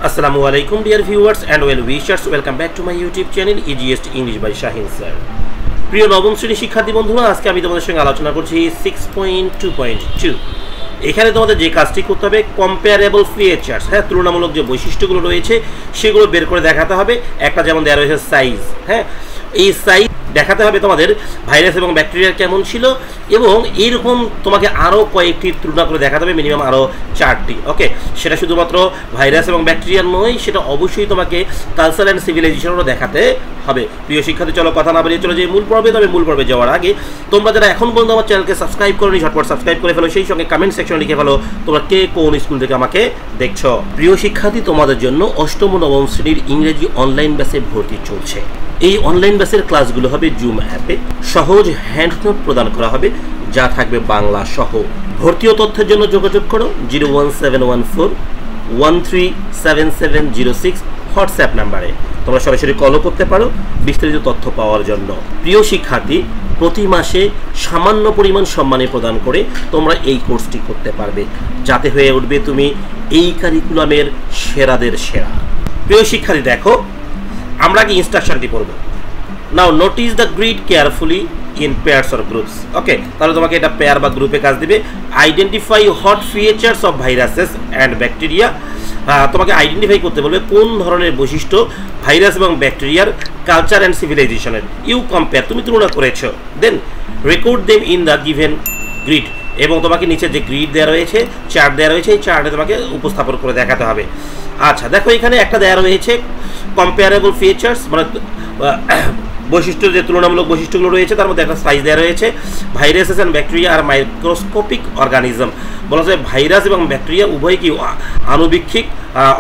Assalamu alaikum dear viewers and well wishers, welcome back to my YouTube channel Easiest English by Shahin sir. প্রিয় নবম শ্রেণীর শিক্ষার্থী বন্ধুরা, আজকে আমি তোমাদের সঙ্গে আলোচনা করছি 6.2.2। এখানে তোমাদের যে কাজটি করতে হবে, কম্পেয়ারেবল ফিচার্স, হ্যাঁ, তুলনামূলক যে বৈশিষ্ট্যগুলো রয়েছে সেগুলো বের করে দেখাতে হবে। একটা যেমন দেওয়া রয়েছে সাইজ, হ্যাঁ, এই সাইজ দেখাতে হবে তোমাদের ভাইরাস এবং ব্যাকটেরিয়া কেমন ছিল, এবং এইরকম তোমাকে আরও কয়েকটি তুলনা করে দেখাতে হবে, মিনিমাম আরও 4টি। ওকে, সেটা শুধুমাত্র ভাইরাস এবং ব্যাকটেরিয়া নয়, সেটা অবশ্যই তোমাকে কালচার অ্যান্ড সিভিলাইজেশনেরও দেখাতে হবে। প্রিয় শিক্ষার্থী, চলো কথা না বাড়িয়ে চলো যে মূল পর্বে। তবে মূল পর্বে যাওয়ার আগে তোমরা যারা এখন পর্যন্ত আমার চ্যানেলকে সাবস্ক্রাইব করোনি, ঝটপট সাবস্ক্রাইব করে ফেলো, সেই সঙ্গে কমেন্ট সেকশনে লিখে ফেলো তোমরা কে কোন স্কুল থেকে আমাকে দেখছো। প্রিয় শিক্ষার্থী, তোমাদের জন্য অষ্টম ও নবম শ্রেণীর ইংরেজি অনলাইন ব্যাচে ভর্তি চলছে। এই অনলাইন ব্যাচের ক্লাসগুলো হবে জুম অ্যাপে, সহজ হ্যান্ড নোট প্রদান করা হবে, যা থাকবে বাংলা সহ। ভর্তি ও তথ্যের জন্য যোগাযোগ করো 01714137706 হোয়াটসঅ্যাপ নাম্বারে। তোমরা সরাসরি কলও করতে পারো বিস্তারিত তথ্য পাওয়ার জন্য। প্রিয় শিক্ষার্থী, প্রতি মাসে সামান্য পরিমাণ সম্মানী প্রদান করে তোমরা এই কোর্সটি করতে পারবে, যাতে হয়ে উঠবে তুমি এই কারিকুলামের সেরাদের সেরা। প্রিয় শিক্ষার্থী, দেখো আমরা কি ইনস্ট্রাকশনটি পড়ব। Now notice the grid carefully in pairs or groups. Okay, তাহলে তোমাকে এটা পেয়ার বা গ্রুপে কাজ দিবে। Identify hot features of viruses and bacteria. তোমাকে আইডেন্টিফাই করতে বলবে কোন ধরনের বৈশিষ্ট্য ভাইরাস এবং ব্যাকটেরিয়ার কালচার অ্যান্ড সিভিলাইজেশনের। ইউ কম্পেয়ার, তুমি তুলনা করেছো। Then record them in the given grid, এবং তোমাকে নিচে যে গ্রিড দেওয়া রয়েছে, চার্ট দেওয়া রয়েছে, এই চার্টে তোমাকে উপস্থাপন করে দেখাতে হবে। আচ্ছা, দেখো এখানে একটা দেওয়া রয়েছে কম্পেয়ারেবল ফিচার্স, মানে বৈশিষ্ট্য, যে তুলনামূলক বৈশিষ্ট্যগুলো রয়েছে তার মধ্যে একটা সাইজ দেওয়া রয়েছে। ভাইরাসেস অ্যান্ড ব্যাকটেরিয়া আর মাইক্রোস্কোপিক অর্গানিজম। বলা যায় ভাইরাস এবং ব্যাকটেরিয়া উভয় কি আণুবীক্ষিক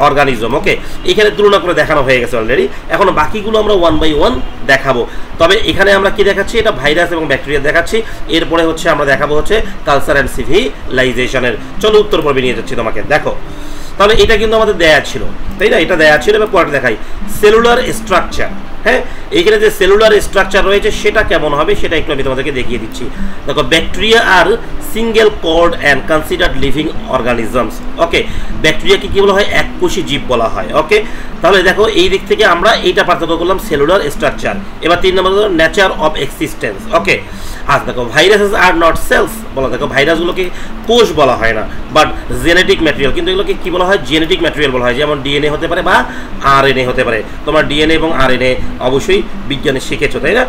অর্গানিজম। ওকে, এখানে তুলনা করে দেখানো হয়ে গেছে অলরেডি। এখন বাকিগুলো আমরা 1 by 1 দেখাবো। তবে এখানে আমরা কি দেখাচ্ছি, এটা ভাইরাস এবং ব্যাকটেরিয়া দেখাচ্ছি। এরপরে হচ্ছে আমরা দেখাবো হচ্ছে কালচার অ্যান্ড সিভিলাইজেশনের। চলো উত্তর পর্বে নিয়ে যাচ্ছি তোমাকে। দেখো, তাহলে এটা কিন্তু আমাদের দেয়া ছিল, তাই না? এটা দেয়া ছিল। এবার পরে দেখাই সেলুলার স্ট্রাকচার। হ্যাঁ, এইখানে যে সেলুলার স্ট্রাকচার রয়েছে সেটা কেমন হবে সেটা একটু আমি তোমাদেরকে দেখিয়ে দিচ্ছি। দেখো, bacteria are single cord and considered living organisms. Okay, ব্যাকটেরিয়াকে কি বলা হয়? এককোষী জীব বলা হয়। ওকে, তাহলে দেখো এই দিক থেকে আমরা এইটা পার্থক্য করলাম, সেলুলার স্ট্রাকচার। এবার 3 নম্বর নেচার অফ এক্সিস্টেন্স। ওকে, আচ্ছা দেখো, ভাইরাসেস আর নট সেলস। বলা দেখো ভাইরাসগুলোকে কোষ বলা হয় না, বাট জেনেটিক ম্যাটেরিয়াল। কিন্তু এগুলোকে কি বলা হয়? জেনেটিক ম্যাটেরিয়াল বলা হয়। যেমন ডিএনএ হতে পারে বা আরএনএ হতে পারে। তোমার ডিএনএ এবং আরএনএ অবশ্যই বিজ্ঞানে শিখেছো, তাই না?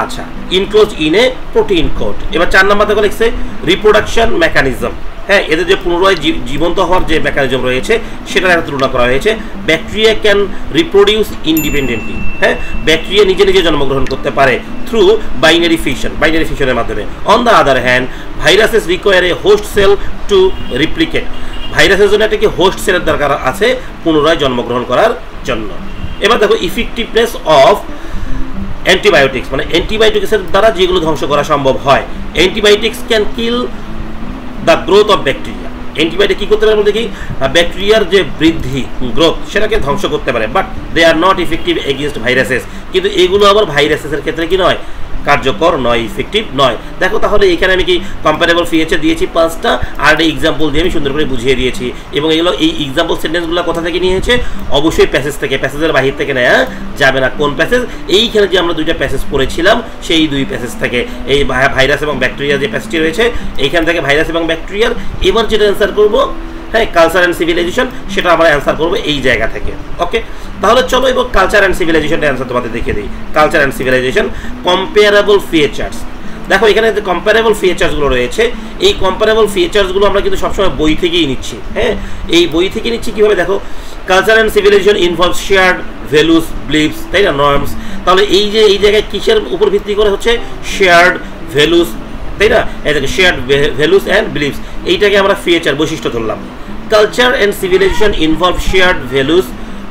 আচ্ছা, enclose in a protein code. এবার 4 নম্বর দেখো লিখছে রিপ্রোডাকশন মেকানিজম। হ্যাঁ, এদের যে পুনরায় জীবন্ত হওয়ার যে মেকানিজম রয়েছে সেটার একটা তুলনা করা হয়েছে। Bacteria can reproduce independently. হ্যাঁ, ব্যাকটেরিয়া নিজে নিজে জন্মগ্রহণ করতে পারে থ্রু বাইনারি ফিশনের মাধ্যমে। On the other hand, viruses require a host cell to replicate. ভাইরাসের জন্য একটা কি হোস্ট সেলের দরকার আছে পুনরায় জন্মগ্রহণ করার জন্য। এবার দেখো ইফেক্টিভনেস অফ অ্যান্টিবায়োটিক্স, মানে অ্যান্টিবায়োটিক্সের দ্বারা যেগুলো ধ্বংস করা সম্ভব হয়। Antibiotics can kill the growth of bacteria. Antibiotic কী করতে পারে বলতে কি, ব্যাকটেরিয়ার যে বৃদ্ধি, গ্রোথ, সেটাকে ধ্বংস করতে পারে, but they are not effective against viruses. কিন্তু এগুলো আবার ভাইরাসেসের ক্ষেত্রে কি নয়, কার্যকর নয়, ইফেক্টিভ নয়। দেখো, তাহলে এখানে আমি কি কম্পারেবল ফিচার দিয়েছি 5টা, আর এই এক্সাম্পল দিয়ে আমি সুন্দর করে বুঝিয়ে দিয়েছি। এবং এগুলো এই এক্সাম্পল সেন্টেন্সগুলো কোথা থেকে নিয়েছে? অবশ্যই প্যাসেজ থেকে, প্যাসেজের বাহির থেকে নেওয়া যাবে না। কোন প্যাসেজ? এইখানে যে আমরা 2টা প্যাসেজ পড়েছিলাম সেই 2 প্যাসেজ থেকে, এই ভাইরাস এবং ব্যাকটেরিয়া যে প্যাসেজটি রয়েছে এইখান থেকে ভাইরাস এবং ব্যাকটেরিয়ার। এবার যেটা অ্যান্সার করবো, হ্যাঁ, কালচার অ্যান্ড সিভিলাইজেশন, সেটা আমরা অ্যান্সার করবো এই জায়গা থেকে। ওকে, তাহলে চলো এবার কালচার অ্যান্ড সিভিলাইজেশনটা অ্যান্সার তোমাদের দেখিয়ে দিই। Culture and civilization comparable features. দেখো, এখানে যে কম্পেয়ারেবল ফিচার্সগুলো রয়েছে, এই কম্পেয়ারেবল ফিচার্সগুলো আমরা কিন্তু সবসময় বই থেকেই নিচ্ছি। হ্যাঁ, এই বই থেকে নিচ্ছি কীভাবে? দেখো, culture and civilization involve shared values, beliefs, তাই না, নর্মস। তাহলে এই যে এই জায়গায় কিসের উপর ভিত্তি করে হচ্ছে? শেয়ার্ড ভ্যালুস, তাই না? এই দেখো, শেয়ার্ড ভ্যালুস অ্যান্ড বিলিফস, এইটাকে আমরা ফিচার বৈশিষ্ট্য ধরলাম। Culture and civilization involve shared values,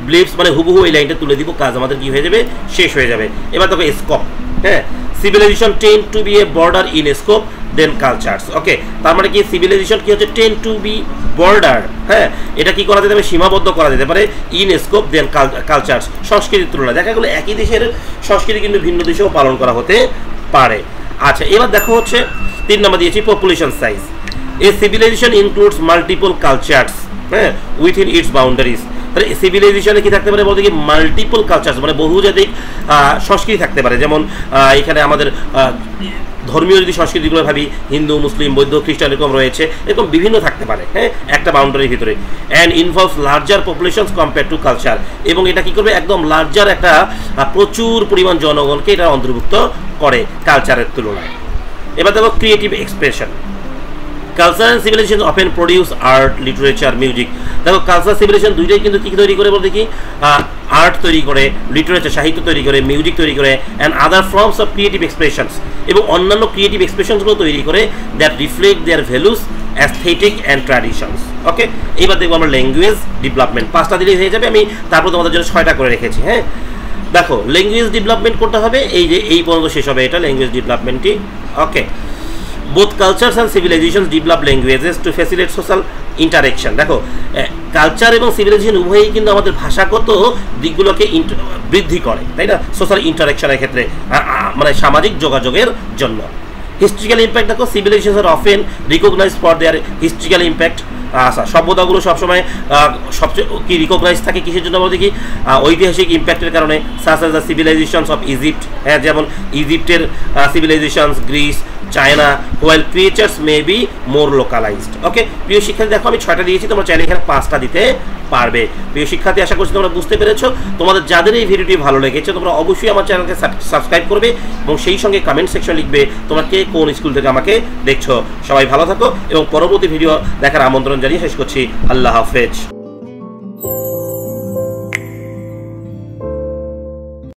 beliefs, মানে হুবহু এই লাইনটা তুলে দিব, কাজ আমাদের কি হয়ে যাবে? শেষ হয়ে যাবে। এবার দেখো স্কোপ। হ্যাঁ, civilization tend to be a broader in scope than cultures. Okay, তার মানে কি সিভিলাইজেশন কি হচ্ছে? Tend to be broader. হ্যাঁ, এটা কি করা যেতে পারে? সীমাবদ্ধ করা যেতে পারে ইন স্কোপ দেন কালচার্স। সংস্কৃতির তুলনা, দেখা গেলো একই দেশের সংস্কৃতি কিন্তু ভিন্ন দেশেও পালন করা হতে পারে। আচ্ছা, এবার দেখো হচ্ছে 3 নম্বর দিয়েছি পপুলেশন সাইজ। এ সিভিলাইজেশন ইনক্লুডস মাল্টিপল কালচার্স, হ্যাঁ, উইথিন ইটস বাউন্ডারিজ। তাহলে সিভিলাইজেশনে কি থাকতে পারে বলতে কি মাল্টিপল কালচার, মানে বহুজাতিক সংস্কৃতি থাকতে পারে। যেমন এখানে আমাদের ধর্মীয় যদি সংস্কৃতিগুলো ভাবি, হিন্দু, মুসলিম, বৌদ্ধ, খ্রিস্টান এরকম রয়েছে, এরকম বিভিন্ন থাকতে পারে, হ্যাঁ, একটা বাউন্ডারির ভিতরে। And involves larger populations compare to culture, এবং এটা কি করবে, একদম লার্জার একটা প্রচুর পরিমাণ জনগণকে এটা অন্তর্ভুক্ত করে কালচারের তুলনায়। এবার দেখো creative expression. Culture and civilization often produce art, literature, music. দেখো কালচার সিভিলাইজেশন দুইটাই কিন্তু কী তৈরি করে বলতে কি, আর্ট তৈরি করে, লিটারেচার সাহিত্য তৈরি করে, মিউজিক তৈরি করে, and other forms of creative expressions, এবং অন্যান্য ক্রিয়েটিভ এক্সপ্রেশনসগুলো তৈরি করে that reflect their values, aesthetic and traditions. Okay, এইবার দেখবো আমরা ল্যাঙ্গুয়েজ ডেভেলপমেন্ট। 5টা দিলেই হয়ে যাবে, আমি তারপর তোমাদের জন্য 6টা করে রেখেছি। হ্যাঁ, দেখো ল্যাঙ্গুয়েজ ডেভেলপমেন্ট করতে হবে, এই যে এই পর্যন্ত শেষ হবে এটা ল্যাঙ্গুয়েজ ডেভেলপমেন্টই। Okay, both cultures and civilizations develop languages to facilitate social interaction। দেখো কালচার এবং সিভিলাইজেশন উভয়ই কিন্তু আমাদের ভাষাগত দিকগুলোকে বৃদ্ধি করে, তাই না, সোশ্যাল ইন্টারাকশনের ক্ষেত্রে, মানে সামাজিক যোগাযোগের জন্য। হিস্ট্রিক্যাল ইম্প্যাক্ট, দেখো civilization are often recognize for their historical impact. আচ্ছা, সভ্যতাগুলো সবসময় সবচেয়ে কি রিকগনাইজ থাকে কিসের জন্য বলতে কি, ঐতিহাসিক ইম্প্যাক্টের কারণে, such as the civilizations of Egypt, হ্যাঁ, যেমন ইজিপ্টের civilizations, Greece, China, while creatures may be more localized. Okay প্রিয় শিক্ষার্থী, দেখো আমি 6টা দিয়েছি, তোমরা চাইলে এখানে 5টা দিতে পারবে। প্রিয় শিক্ষার্থী, আশা করছি তোমরা বুঝতে পেরেছো। তোমাদের যাদের এই ভিডিওটি ভালো লেগেছে তোমরা অবশ্যই আমার চ্যানেলকে সাবস্ক্রাইব করবে এবং সেই সঙ্গে কমেন্ট সেকশন লিখবে তোমরা কে কোন স্কুল থেকে আমাকে দেখছো। সবাই ভালো থাকো এবং পরবর্তী ভিডিও দেখার আমন্ত্রণ জানিয়ে শেষ করছি। আল্লাহ হাফেজ।